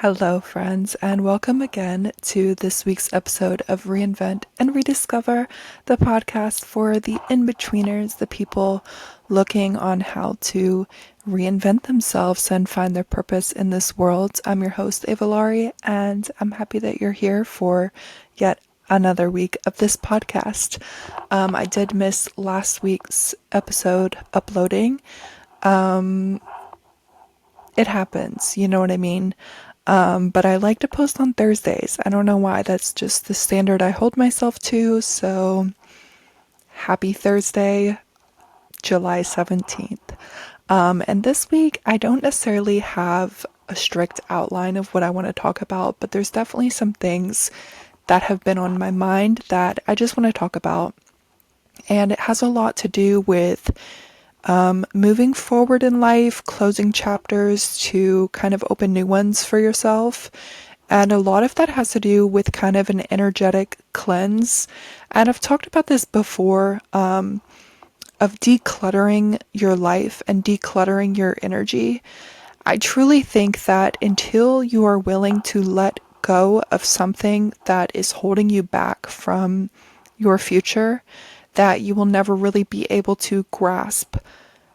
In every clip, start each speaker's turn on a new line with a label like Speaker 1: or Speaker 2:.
Speaker 1: Hello, friends, and welcome again to this week's episode of Reinvent and Rediscover, the podcast for the in-betweeners, the people looking on how to reinvent themselves and find their purpose in this world. I'm your host, Ava Laurie, and I'm happy that you're here for yet another week of this podcast. I did miss last week's episode uploading. It happens, you know what I mean? But I like to post on Thursdays. I don't know why, that's just the standard I hold myself to. So happy Thursday, July 17th. And this week, I don't necessarily have a strict outline of what I want to talk about, but there's definitely some things that have been on my mind that I just want to talk about. And it has a lot to do with moving forward in life, closing chapters to kind of open new ones for yourself. And a lot of that has to do with kind of an energetic cleanse. And I've talked about this before, of decluttering your life and decluttering your energy. I truly think that until you are willing to let go of something that is holding you back from your future, that you will never really be able to grasp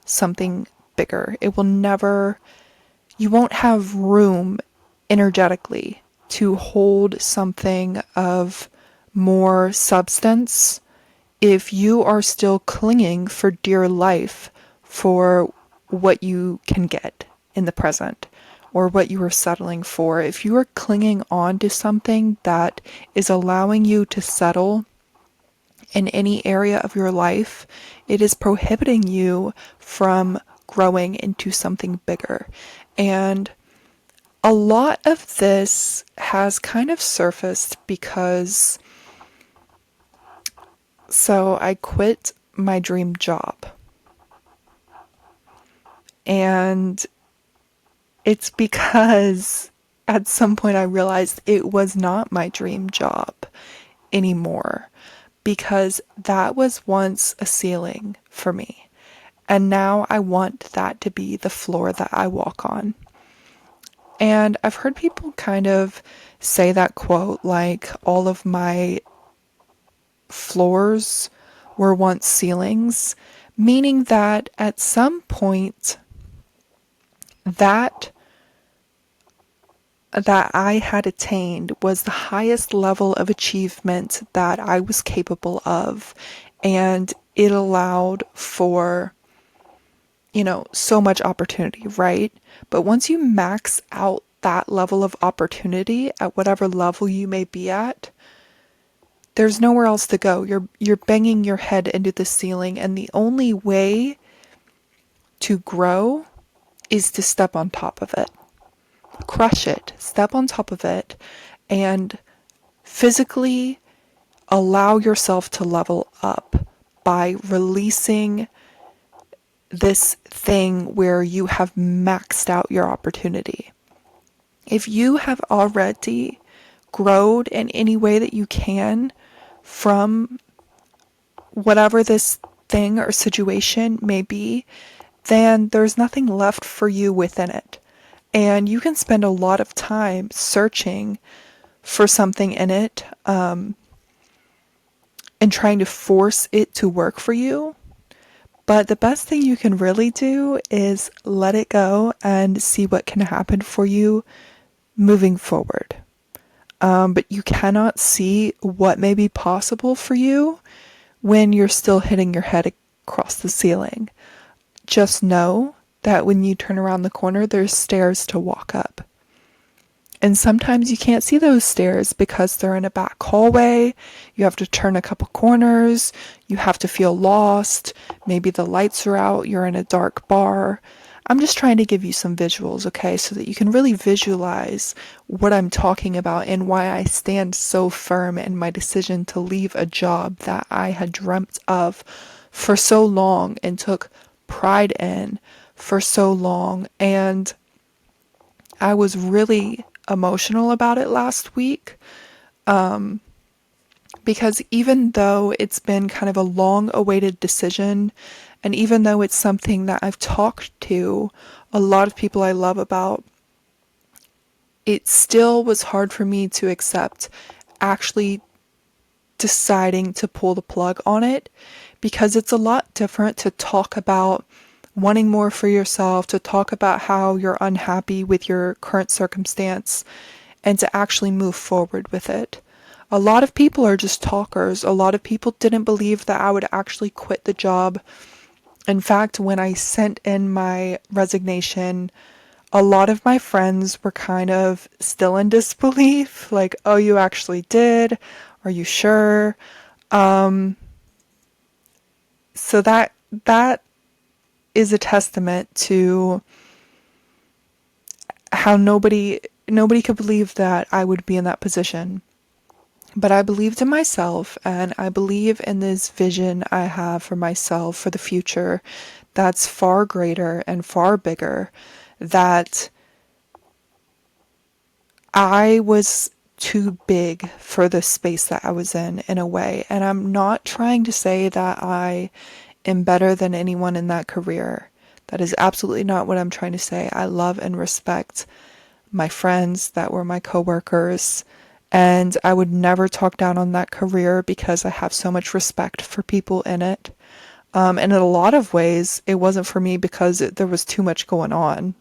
Speaker 1: something bigger. You won't have room energetically to hold something of more substance if you are still clinging for dear life for what you can get in the present or what you are settling for. If you are clinging on to something that is allowing you to settle in any area of your life, it is prohibiting you from growing into something bigger. And a lot of this has kind of surfaced because I quit my dream job. And it's because at some point I realized it was not my dream job anymore, because that was once a ceiling for me. And now I want that to be the floor that I walk on. And I've heard people kind of say that quote, like, all of my floors were once ceilings, meaning that at some point that I had attained was the highest level of achievement that I was capable of, and it allowed for, so much opportunity, right? But once you max out that level of opportunity at whatever level you may be at, there's nowhere else to go. You're banging your head into the ceiling, and the only way to grow is to step on top of it. Crush it, step on top of it, and physically allow yourself to level up by releasing this thing where you have maxed out your opportunity. If you have already grown in any way that you can from whatever this thing or situation may be, then there's nothing left for you within it. And you can spend a lot of time searching for something in it, and trying to force it to work for you. But the best thing you can really do is let it go and see what can happen for you moving forward. But you cannot see what may be possible for you when you're still hitting your head across the ceiling. Just know that when you turn around the corner, there's stairs to walk up. And sometimes you can't see those stairs because they're in a back hallway. You have to turn a couple corners. You have to feel lost. Maybe the lights are out. You're in a dark bar. I'm just trying to give you some visuals, okay, so that you can really visualize what I'm talking about and why I stand so firm in my decision to leave a job that I had dreamt of for so long and took pride in for so long. And I was really emotional about it last week, because even though it's been kind of a long-awaited decision, and even though it's something that I've talked to a lot of people I love about, it still was hard for me to accept actually deciding to pull the plug on it, because it's a lot different to talk about wanting more for yourself, to talk about how you're unhappy with your current circumstance, and to actually move forward with it. A lot of people are just talkers. A lot of people didn't believe that I would actually quit the job. In fact, when I sent in my resignation, a lot of my friends were kind of still in disbelief, like, oh, you actually did? Are you sure? Um, so that is a testament to how nobody could believe that I would be in that position. But I believed in myself, and I believe in this vision I have for myself for the future that's far greater and far bigger, that I was too big for the space that I was in a way. And I'm not trying to say that I am better than anyone in that career. That is absolutely not what I'm trying to say. I love and respect my friends that were my coworkers, and I would never talk down on that career because I have so much respect for people in it. And in a lot of ways, it wasn't for me because there was too much going on.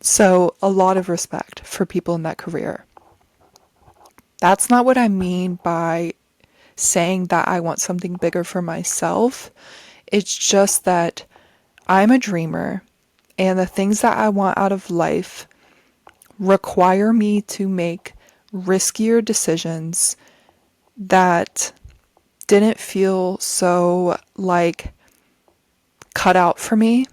Speaker 1: So, a lot of respect for people in that career. That's not what I mean by saying that I want something bigger for myself. It's just that I'm a dreamer, and the things that I want out of life require me to make riskier decisions that didn't feel so like cut out for me.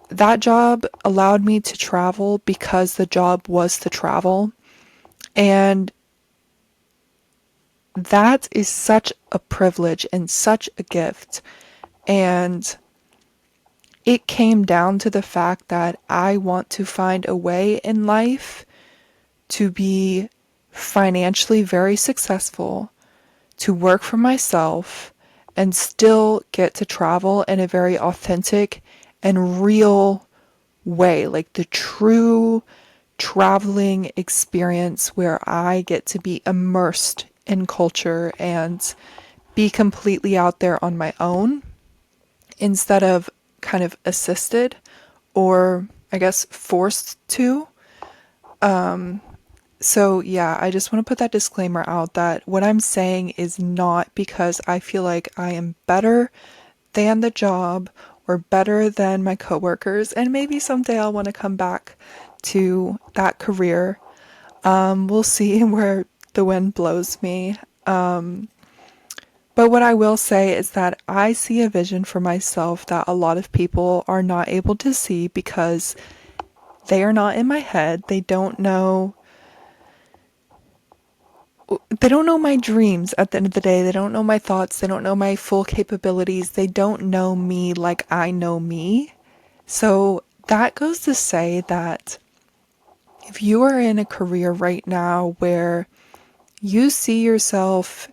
Speaker 1: That job allowed me to travel because the job was to travel. And that is such a privilege and such a gift. And it came down to the fact that I want to find a way in life to be financially very successful, to work for myself, and still get to travel in a very authentic and real way, like the true traveling experience where I get to be immersed in culture and be completely out there on my own instead of kind of assisted or, I guess, forced to. So, yeah, I just want to put that disclaimer out that what I'm saying is not because I feel like I am better than the job or better than my coworkers, and maybe someday I'll want to come back to that career. We'll see where the wind blows me. But what I will say is that I see a vision for myself that a lot of people are not able to see because they are not in my head. They don't know my dreams at the end of the day. They don't know my thoughts. They don't know my full capabilities. They don't know me like I know me. So that goes to say that if you are in a career right now where you see yourself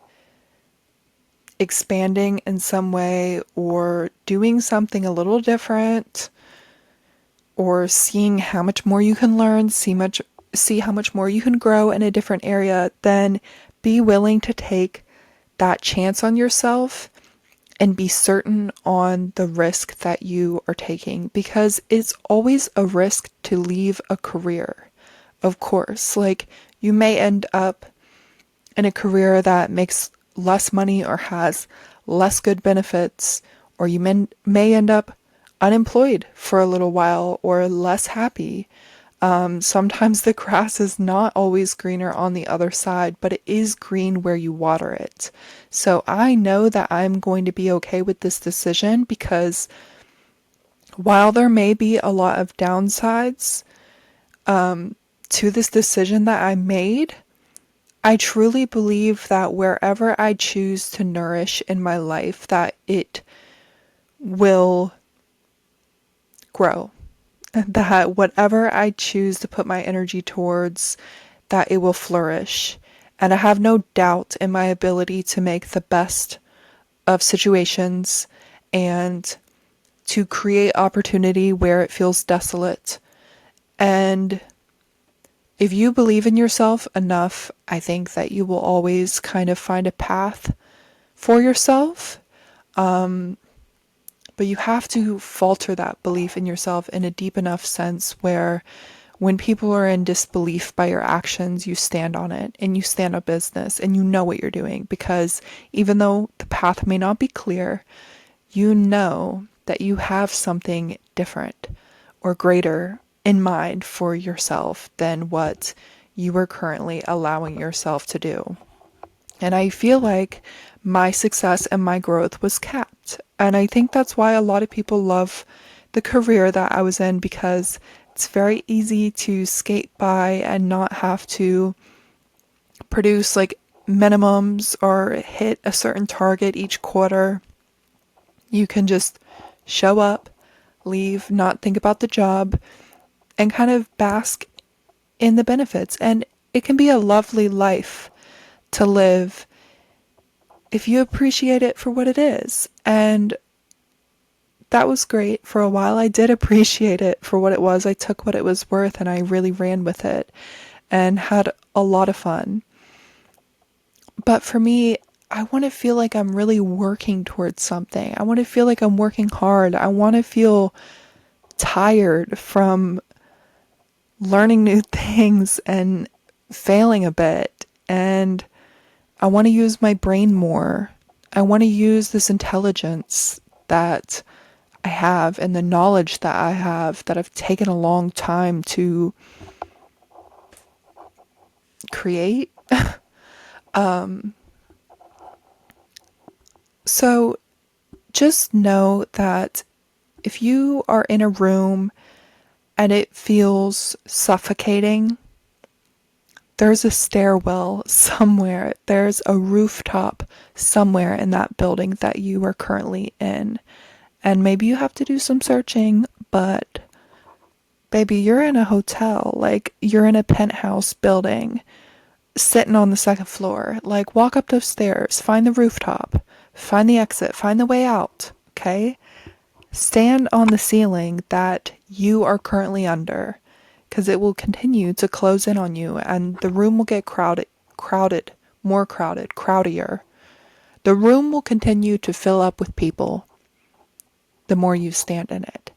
Speaker 1: expanding in some way or doing something a little different or seeing how much more you can learn, see how much more you can grow in a different area, then be willing to take that chance on yourself and be certain on the risk that you are taking, because it's always a risk to leave a career. Of course, like you may end up in a career that makes less money or has less good benefits, or you may end up unemployed for a little while or less happy. Sometimes the grass is not always greener on the other side, but it is green where you water it. So I know that I'm going to be okay with this decision because while there may be a lot of downsides to this decision that I made, I truly believe that wherever I choose to nourish in my life, that it will grow. That whatever I choose to put my energy towards, that it will flourish. And I have no doubt in my ability to make the best of situations and to create opportunity where it feels desolate. And if you believe in yourself enough, I think that you will always kind of find a path for yourself. But you have to falter that belief in yourself in a deep enough sense where when people are in disbelief by your actions, you stand on it and you stand up business and you know what you're doing, because even though the path may not be clear, you know that you have something different or greater in mind for yourself than what you are currently allowing yourself to do. And I feel like my success and my growth was capped. And I think that's why a lot of people love the career that I was in, because it's very easy to skate by and not have to produce like minimums or hit a certain target each quarter. You can just show up, leave, not think about the job, and kind of bask in the benefits. And it can be a lovely life to live if you appreciate it for what it is. And that was great for a while. I did appreciate it for what it was. I took what it was worth and I really ran with it and had a lot of fun. But for me, I want to feel like I'm really working towards something. I want to feel like I'm working hard. I want to feel tired from learning new things and failing a bit. And I want to use my brain more. I want to use this intelligence that I have and the knowledge that I have that I've taken a long time to create. So just know that if you are in a room and it feels suffocating, there's a stairwell somewhere, there's a rooftop somewhere in that building that you are currently in. And maybe you have to do some searching, but baby, you're in a hotel, like you're in a penthouse building, sitting on the second floor. Like, walk up those stairs, find the rooftop, find the exit, find the way out, okay? Stand on the ceiling that you are currently under, because it will continue to close in on you and the room will get crowded, more crowded, crowdier. The room will continue to fill up with people the more you stand in it.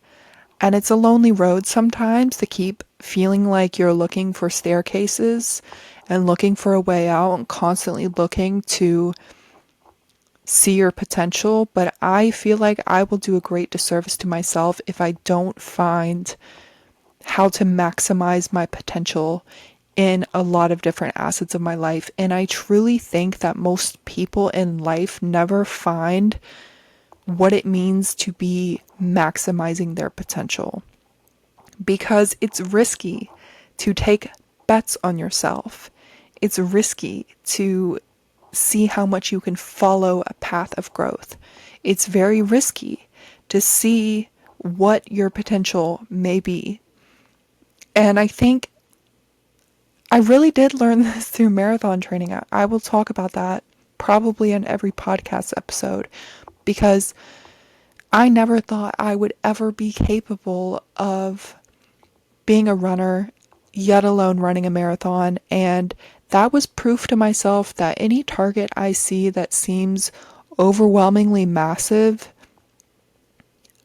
Speaker 1: And it's a lonely road sometimes to keep feeling like you're looking for staircases and looking for a way out and constantly looking to see your potential. But I feel like I will do a great disservice to myself if I don't find how to maximize my potential in a lot of different assets of my life. And I truly think that most people in life never find what it means to be maximizing their potential, because it's risky to take bets on yourself. It's risky to see how much you can follow a path of growth. It's very risky to see what your potential may be. And I think I really did learn this through marathon training. I will talk about that probably in every podcast episode, because I never thought I would ever be capable of being a runner, yet alone running a marathon. And that was proof to myself that any target I see that seems overwhelmingly massive,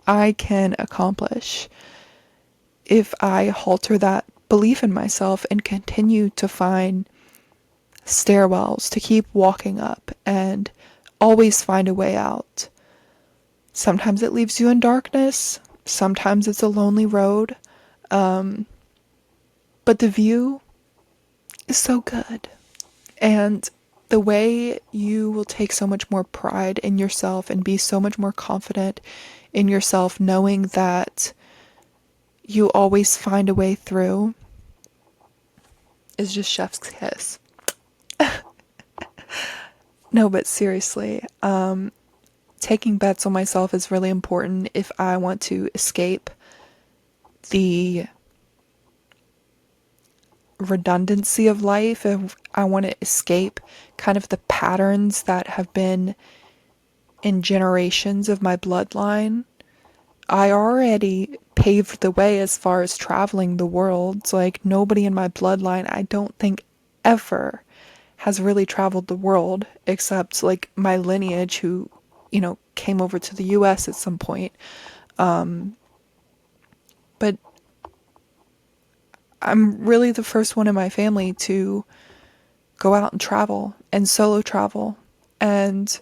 Speaker 1: I can accomplish if I halter that belief in myself and continue to find stairwells to keep walking up and always find a way out. Sometimes it leaves you in darkness. Sometimes it's a lonely road. But the view is so good. And the way you will take so much more pride in yourself and be so much more confident in yourself, knowing that you always find a way through, is just chef's kiss. No, but seriously, taking bets on myself is really important if I want to escape the redundancy of life, if I want to escape kind of the patterns that have been in generations of my bloodline. I already paved the way as far as traveling the world. So, like, nobody in my bloodline, I don't think, ever has really traveled the world except like my lineage who, came over to the US at some point. But I'm really the first one in my family to go out and travel and solo travel. And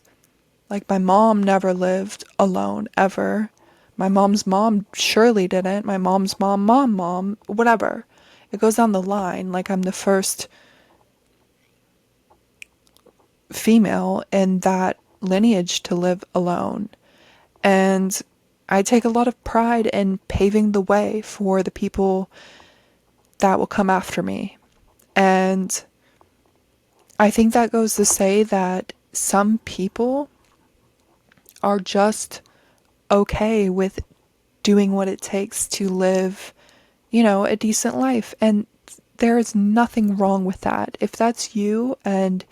Speaker 1: like my mom never lived alone ever. My mom's mom surely didn't. My mom's mom, whatever. It goes down the line. Like I'm the first female in that lineage to live alone. And I take a lot of pride in paving the way for the people that will come after me. And I think that goes to say that some people are just okay with doing what it takes to live, a decent life. And there is nothing wrong with that. If that's you and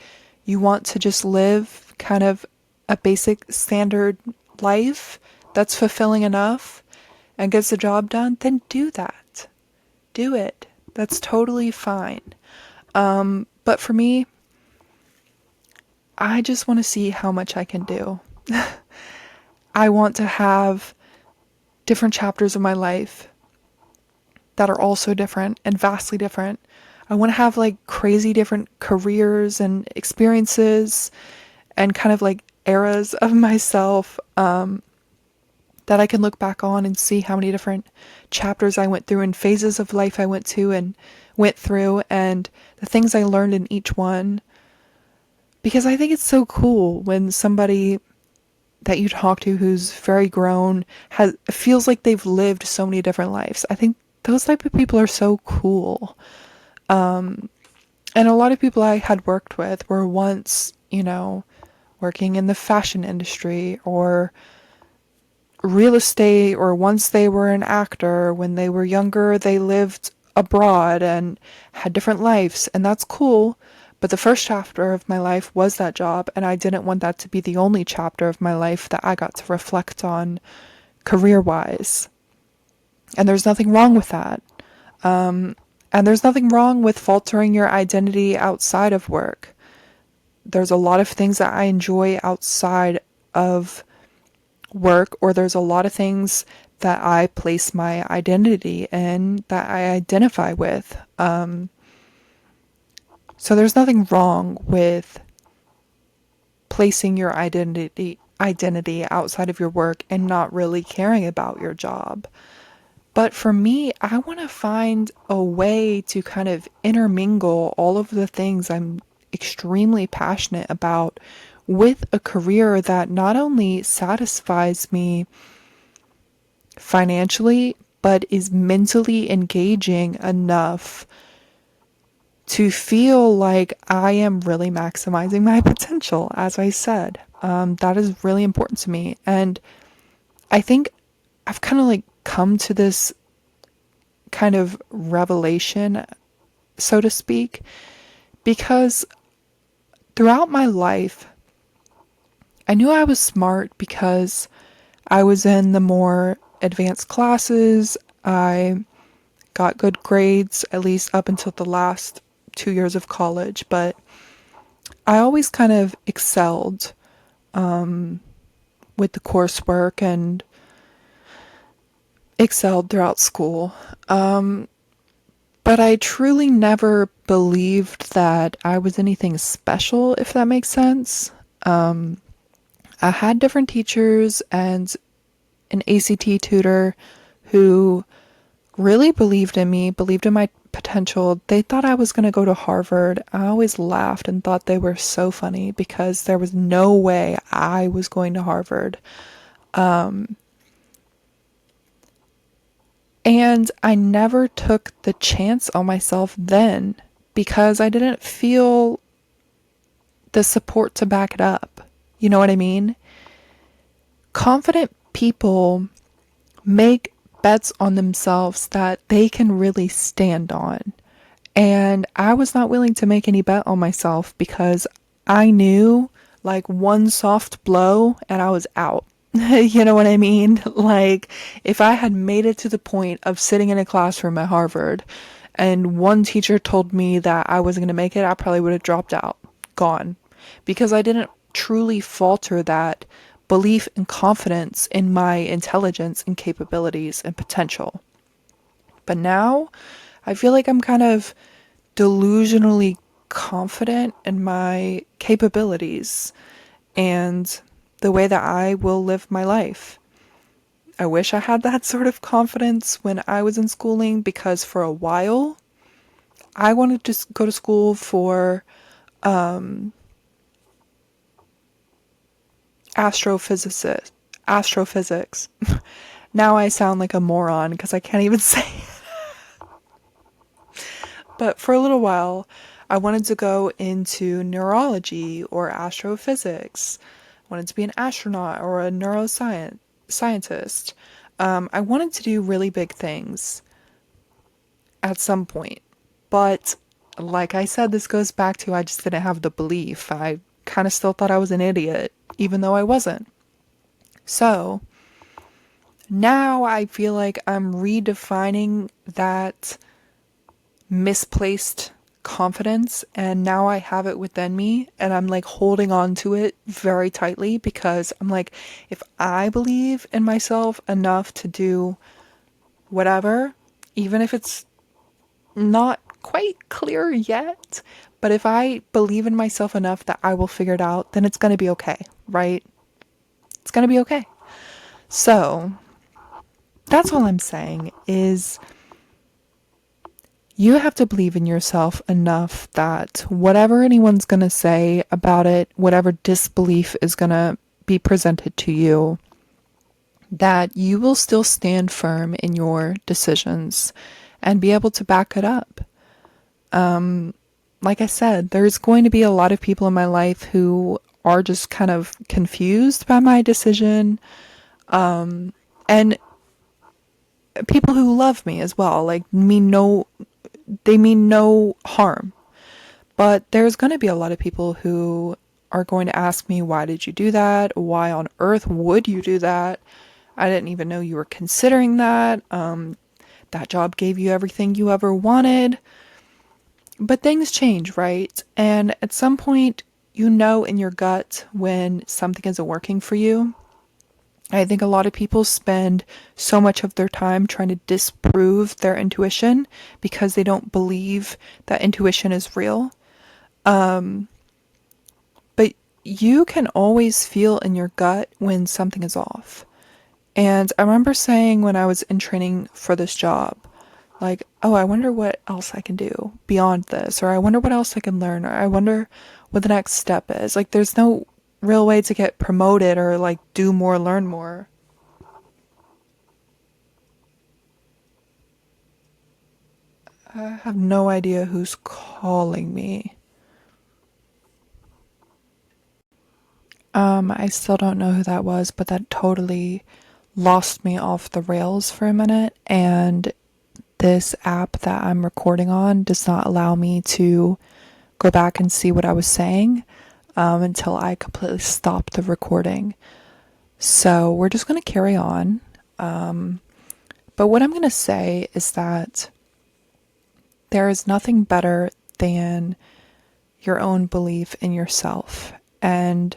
Speaker 1: you want to just live kind of a basic standard life that's fulfilling enough and gets the job done, then do that. Do it. That's totally fine. But for me, I just want to see how much I can do. I want to have different chapters of my life that are also different and vastly different. I want to have like crazy different careers and experiences and kind of like eras of myself that I can look back on and see how many different chapters I went through and phases of life I went through and the things I learned in each one. Because I think it's so cool when somebody that you talk to who's very grown feels like they've lived so many different lives. I think those type of people are so cool. And a lot of people I had worked with were once, working in the fashion industry or real estate, or once they were an actor. When they were younger, they lived abroad and had different lives, and that's cool. But the first chapter of my life was that job, and I didn't want that to be the only chapter of my life that I got to reflect on career-wise. And there's nothing wrong with that. And there's nothing wrong with faltering your identity outside of work. There's a lot of things that I enjoy outside of work, or there's a lot of things that I place my identity in that I identify with. So there's nothing wrong with placing your identity outside of your work and not really caring about your job. But for me, I want to find a way to kind of intermingle all of the things I'm extremely passionate about with a career that not only satisfies me financially, but is mentally engaging enough to feel like I am really maximizing my potential, as I said. That is really important to me. And I think I've kind of like come to this kind of revelation, so to speak, because throughout my life, I knew I was smart because I was in the more advanced classes. I got good grades, at least up until the last 2 years of college, but I always kind of excelled with the coursework and excelled throughout school. But I truly never believed that I was anything special, if that makes sense. I had different teachers and an ACT tutor who really believed in me, believed in my potential. They thought I was going to go to Harvard. I always laughed and thought they were so funny because there was no way I was going to Harvard. And I never took the chance on myself then because I didn't feel the support to back it up. You know what I mean? Confident people make bets on themselves that they can really stand on. And I was not willing to make any bet on myself because I knew like one soft blow and I was out. You know what I mean? Like, if I had made it to the point of sitting in a classroom at Harvard and one teacher told me that I wasn't going to make it, I probably would have dropped out, gone, because I didn't truly falter that belief and confidence in my intelligence and capabilities and potential. But now I feel like I'm kind of delusionally confident in my capabilities and the way that I will live my life. I wish I had that sort of confidence when I was in schooling, because for a while I wanted to go to school for astrophysicist astrophysics. Now I sound like a moron because I can't even say it. But for a little while I wanted to go into neurology or astrophysics. I wanted to be an astronaut or a neuroscience scientist. I wanted to do really big things at some point. But like I said, this goes back to I just didn't have the belief. I kind of still thought I was an idiot, even though I wasn't. So now I feel like I'm redefining that misplaced confidence, and now I have it within me and I'm like holding on to it very tightly, because I'm like, if I believe in myself enough to do whatever, even if it's not quite clear yet, but if I believe in myself enough that I will figure it out, then it's going to be okay, right? It's going to be okay. So, that's all I'm saying is you have to believe in yourself enough that whatever anyone's going to say about it, whatever disbelief is going to be presented to you, that you will still stand firm in your decisions and be able to back it up. Like I said, there's going to be a lot of people in my life who are just kind of confused by my decision, and people who love me as well, like they mean no harm. But there's going to be a lot of people who are going to ask me, why did you do that? Why on earth would you do that? I didn't even know you were considering that. That job gave you everything you ever wanted. But things change, right? And at some point, you know in your gut when something isn't working for you. I think a lot of people spend so much of their time trying to disprove their intuition because they don't believe that intuition is real. But you can always feel in your gut when something is off. And I remember saying when I was in training for this job, like, oh, I wonder what else I can do beyond this, or I wonder what else I can learn, or I wonder what the next step is. Like, there's no real way to get promoted or like do more, learn more. I have no idea who's calling me. I still don't know who that was, but that totally lost me off the rails for a minute, and this app that I'm recording on does not allow me to go back and see what I was saying until I completely stop the recording. So we're just going to carry on. But what I'm going to say is that there is nothing better than your own belief in yourself. And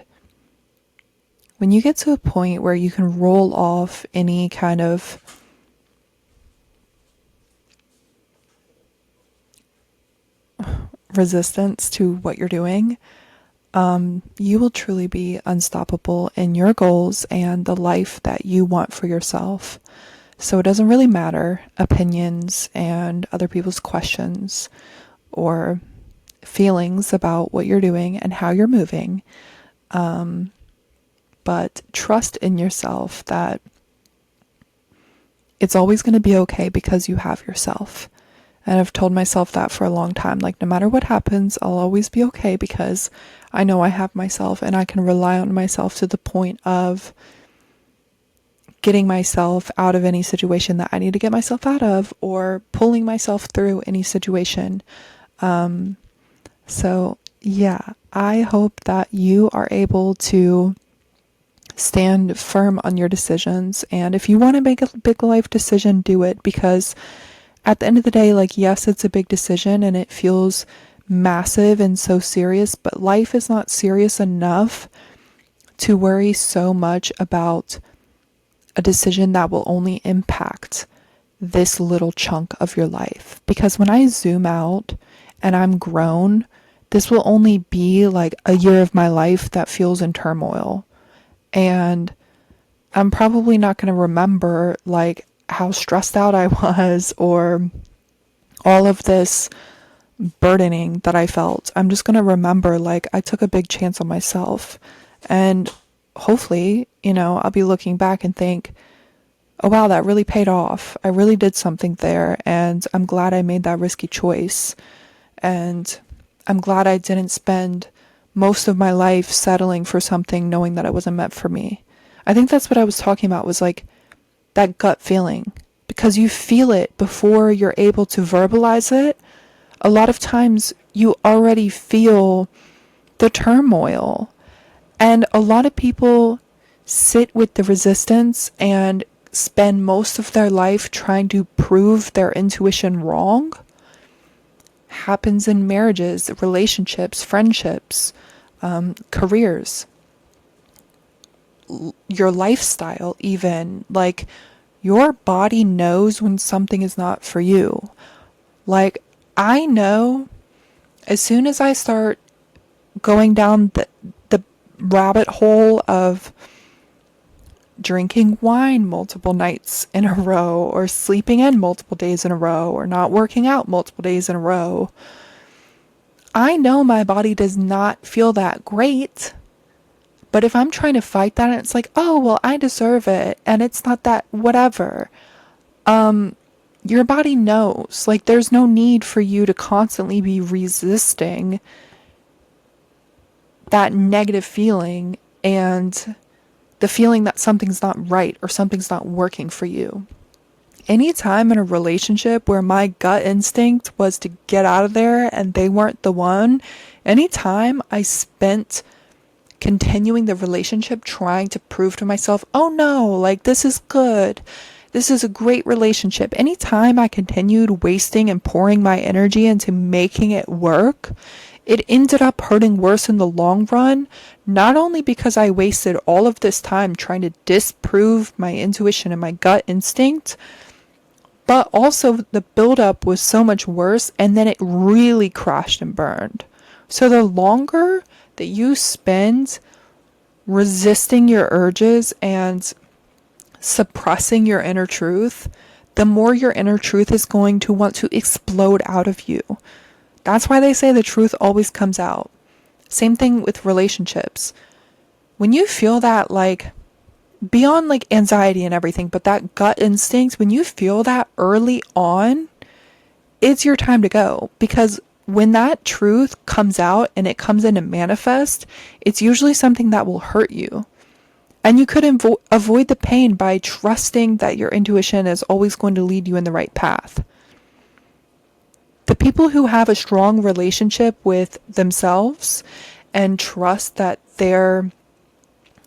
Speaker 1: when you get to a point where you can roll off any kind of resistance to what you're doing, you will truly be unstoppable in your goals and the life that you want for yourself. So it doesn't really matter opinions and other people's questions or feelings about what you're doing and how you're moving. But trust in yourself that it's always going to be okay because you have yourself. And I've told myself that for a long time. Like, no matter what happens, I'll always be okay because I know I have myself and I can rely on myself to the point of getting myself out of any situation that I need to get myself out of, or pulling myself through any situation. So, yeah, I hope that you are able to Stand firm on your decisions. And if you want to make a big life decision, do it, because at the end of the day, like, yes, it's a big decision and it feels massive and so serious, but life is not serious enough to worry so much about a decision that will only impact this little chunk of your life. Because when I zoom out and I'm grown, this will only be like a year of my life that feels in turmoil. And I'm probably not going to remember like how stressed out I was or all of this burdening that I felt. I'm just going to remember like I took a big chance on myself. And hopefully, I'll be looking back and think, oh wow, that really paid off. I really did something there, and I'm glad I made that risky choice. And I'm glad I didn't spend most of my life settling for something knowing that it wasn't meant for me. I think that's what I was talking about, was like that gut feeling. Because you feel it before you're able to verbalize it. A lot of times you already feel the turmoil. And a lot of people sit with the resistance and spend most of their life trying to prove their intuition wrong. Happens in marriages, relationships, friendships, careers, your lifestyle even. Like, your body knows when something is not for you. Like, I know as soon as I start going down the rabbit hole of drinking wine multiple nights in a row, or sleeping in multiple days in a row, or not working out multiple days in a row, I know my body does not feel that great. But if I'm trying to fight that and it's like, oh, well, I deserve it, and it's not that whatever, your body knows. Like, there's no need for you to constantly be resisting that negative feeling and the feeling that something's not right or something's not working for you. Anytime in a relationship where my gut instinct was to get out of there and they weren't the one, anytime I spent continuing the relationship trying to prove to myself, oh no, like, this is good, this is a great relationship. Anytime I continued wasting and pouring my energy into making it work, it ended up hurting worse in the long run, not only because I wasted all of this time trying to disprove my intuition and my gut instinct, but also the buildup was so much worse, and then it really crashed and burned. So the longer that you spend resisting your urges and suppressing your inner truth, the more your inner truth is going to want to explode out of you. That's why they say the truth always comes out. Same thing with relationships. When you feel that, like, beyond like anxiety and everything, but that gut instinct, when you feel that early on, it's your time to go. Because when that truth comes out and it comes in to manifest, it's usually something that will hurt you. And you could avoid the pain by trusting that your intuition is always going to lead you in the right path. The people who have a strong relationship with themselves and trust that their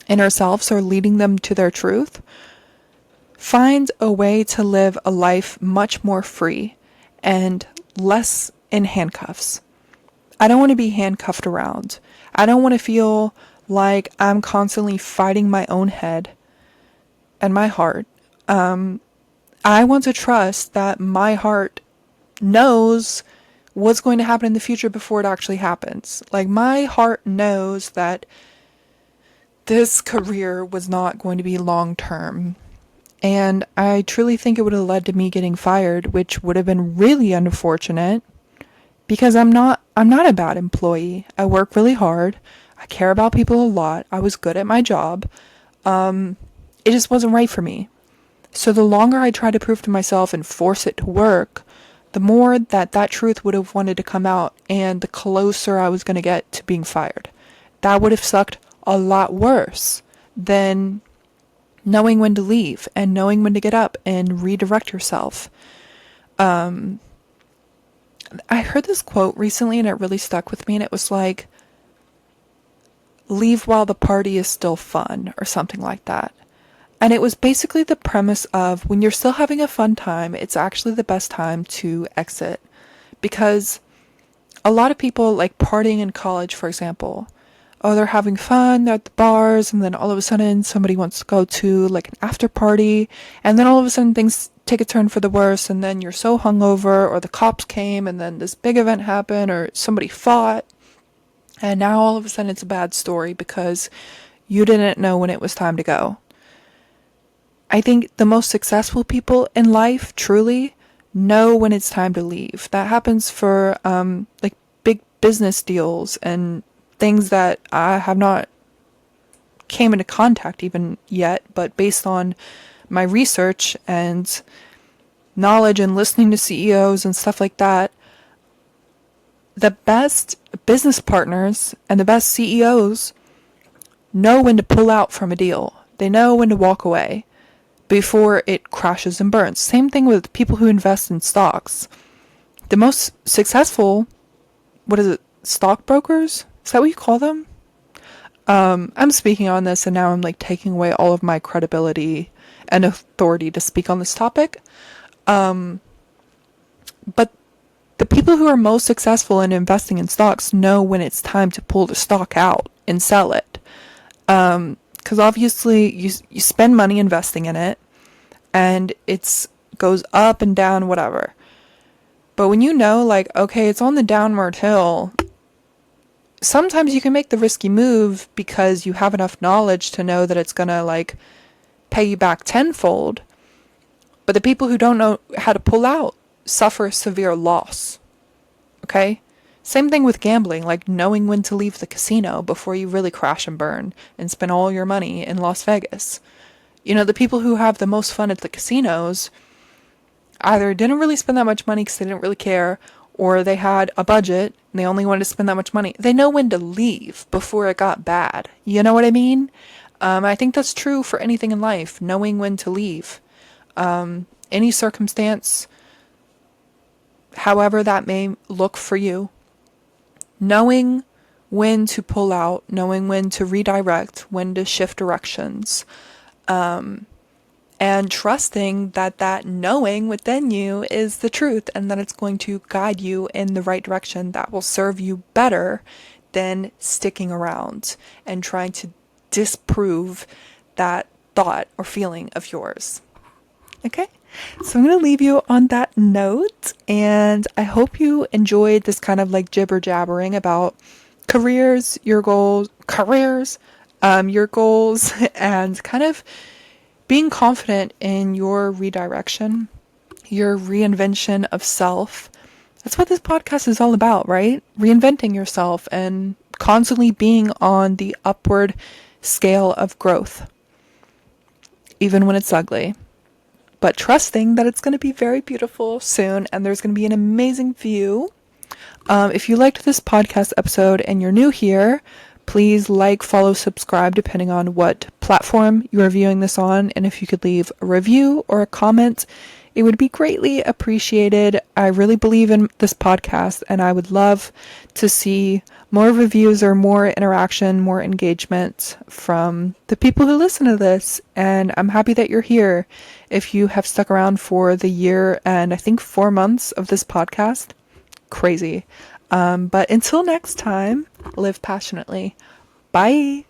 Speaker 1: inner selves are leading them to their truth find a way to live a life much more free and less in handcuffs. I don't want to be handcuffed around. I don't want to feel like I'm constantly fighting my own head and my heart. I want to trust that my heart knows what's going to happen in the future before it actually happens. Like, my heart knows that this career was not going to be long term. And I truly think it would have led to me getting fired, which would have been really unfortunate, because I'm not a bad employee. I work really hard. I care about people a lot. I was good at my job. It just wasn't right for me. So the longer I tried to prove to myself and force it to work, the more that truth would have wanted to come out, and the closer I was going to get to being fired. That would have sucked a lot worse than knowing when to leave and knowing when to get up and redirect yourself. I heard this quote recently and it really stuck with me, and it was like, leave while the party is still fun, or something like that. And it was basically the premise of when you're still having a fun time, it's actually the best time to exit. Because a lot of people, like partying in college, for example, oh, they're having fun, they're at the bars, and then all of a sudden somebody wants to go to like an after party, and then all of a sudden things take a turn for the worse, and then you're so hungover, or the cops came, and then this big event happened, or somebody fought, and now all of a sudden it's a bad story because you didn't know when it was time to go. I think the most successful people in life truly know when it's time to leave. That happens for like big business deals and things that I have not came into contact even yet, but based on my research and knowledge and listening to CEOs and stuff like that, the best business partners and the best CEOs know when to pull out from a deal. They know when to walk away before it crashes and burns. Same thing with people who invest in stocks. The most successful, stockbrokers? Is that what you call them? I'm speaking on this and now I'm like taking away all of my credibility and authority to speak on this topic. But the people who are most successful in investing in stocks know when it's time to pull the stock out and sell it. Because obviously you spend money investing in it and it's goes up and down, whatever. But when you know, like, okay, it's on the downward hill, sometimes you can make the risky move because you have enough knowledge to know that it's gonna like pay you back tenfold. But the people who don't know how to pull out suffer severe loss. Okay? Same thing with gambling, like knowing when to leave the casino before you really crash and burn and spend all your money in Las Vegas. You know, the people who have the most fun at the casinos either didn't really spend that much money because they didn't really care, or they had a budget and they only wanted to spend that much money. They know when to leave before it got bad. You know what I mean? I think that's true for anything in life, knowing when to leave. Any circumstance, however that may look for you, knowing when to pull out, knowing when to redirect, when to shift directions, and trusting that knowing within you is the truth and that it's going to guide you in the right direction that will serve you better than sticking around and trying to disprove that thought or feeling of yours. Okay? So I'm going to leave you on that note, and I hope you enjoyed this kind of like jibber jabbering about your goals, and kind of being confident in your redirection, your reinvention of self. That's what this podcast is all about, right? Reinventing yourself and constantly being on the upward scale of growth, even when it's ugly. But trusting that it's going to be very beautiful soon and there's going to be an amazing view. If you liked this podcast episode and you're new here, please like, follow, subscribe, depending on what platform you are viewing this on. And if you could leave a review or a comment, it would be greatly appreciated. I really believe in this podcast and I would love to see more reviews or more interaction, more engagement from the people who listen to this. And I'm happy that you're here. If you have stuck around for the year and I think 4 months of this podcast, crazy. But until next time, live passionately. Bye.